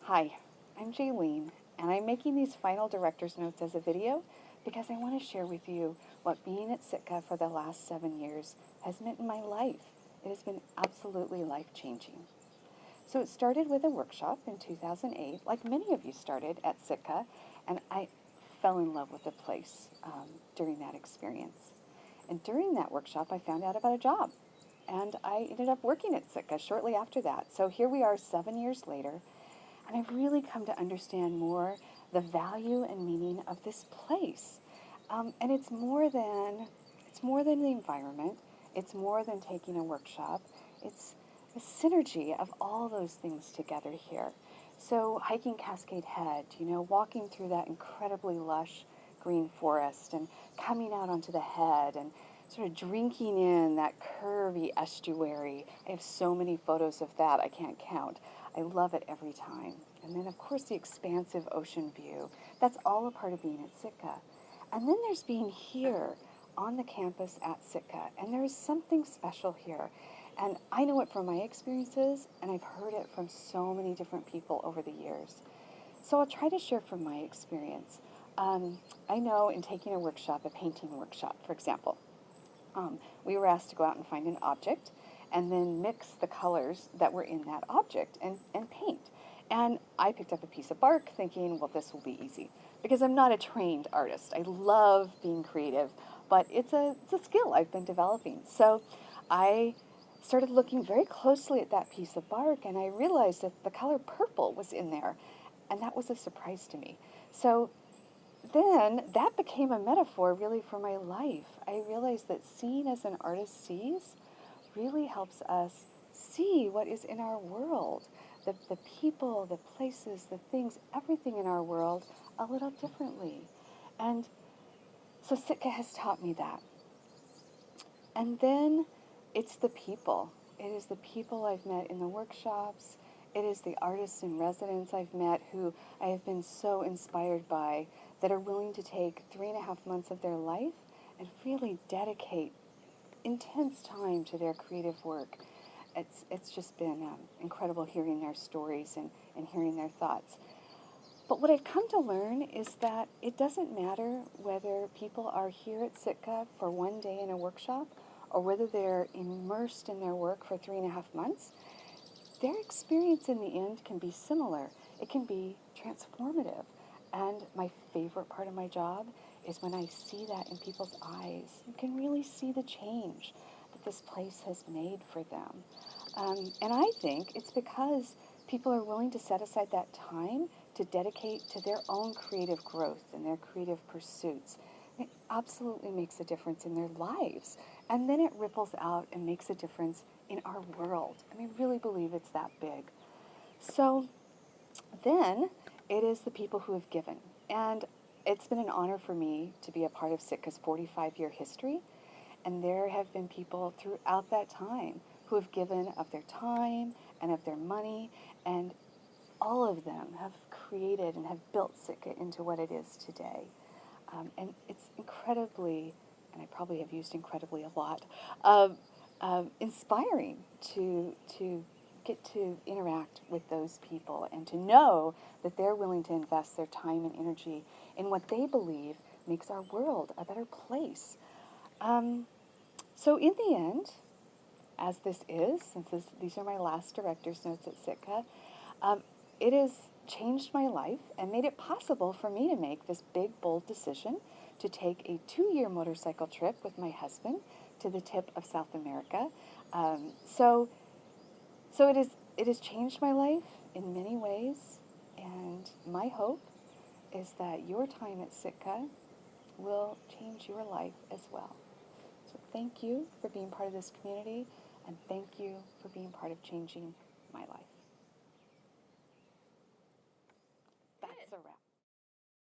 Hi, I'm Jalene, and I'm making these final director's notes as a video because I want to share with you what being at Sitka for the last 7 years has meant in my life. It has been absolutely life-changing. So it started with a workshop in 2008, like many of you started at Sitka, and I fell in love with the place during that experience. And during that workshop, I found out about a job, and I ended up working at Sitka shortly after that. So here we are 7 years later, and I've really come to understand more the value and meaning of this place. And it's more than the environment. It's more than taking a workshop. It's the synergy of all those things together here. So hiking Cascade Head, walking through that incredibly lush green forest and coming out onto the head and sort of drinking in that curvy estuary. I have so many photos of that, I can't count. I love it every time. And then, of course, the expansive ocean view. That's all a part of being at Sitka. And then there's being here on the campus at Sitka. And there is something special here. And I know it from my experiences, and I've heard it from so many different people over the years. So I'll try to share from my experience. I know in taking a workshop, a painting workshop, for example, we were asked to go out and find an object and then mix the colors that were in that object and paint. And I picked up a piece of bark thinking, well, this will be easy, because I'm not a trained artist. I love being creative, but it's a skill I've been developing. So I started looking very closely at that piece of bark, and I realized that the color purple was in there, and that was a surprise to me. So then that became a metaphor really for my life. I realized that seeing as an artist sees really helps us see what is in our world, the people, the places, the things, everything in our world a little differently. And so Sitka has taught me that. And then it's the people. It is the people I've met in the workshops. It is the artists and residents I've met who I have been so inspired by, that are willing to take 3.5 months of their life and really dedicate intense time to their creative work. It's just been incredible hearing their stories and hearing their thoughts. But what I've come to learn is that it doesn't matter whether people are here at Sitka for one day in a workshop or whether they're immersed in their work for 3.5 months. Their experience in the end can be similar. It can be transformative. And my favorite part of my job is when I see that in people's eyes. You can really see the change that this place has made for them. And I think it's because people are willing to set aside that time to dedicate to their own creative growth and their creative pursuits. It absolutely makes a difference in their lives. And then it ripples out and makes a difference in our world. And I really believe it's that big. So then it is the people who have given. And it's been an honor for me to be a part of Sitka's 45-year history. And there have been people throughout that time who have given of their time and of their money, and all of them have created and have built Sitka into what it is today. And it's incredibly, and I probably have used incredibly a lot, inspiring to get to interact with those people and to know that they're willing to invest their time and energy in what they believe makes our world a better place. So in the end, as this is, since these are my last director's notes at Sitka, it has changed my life and made it possible for me to make this big, bold decision to take a 2-year motorcycle trip with my husband to the tip of South America. So it has changed my life in many ways, and my hope is that your time at Sitka will change your life as well. So thank you for being part of this community, and thank you for being part of changing my life.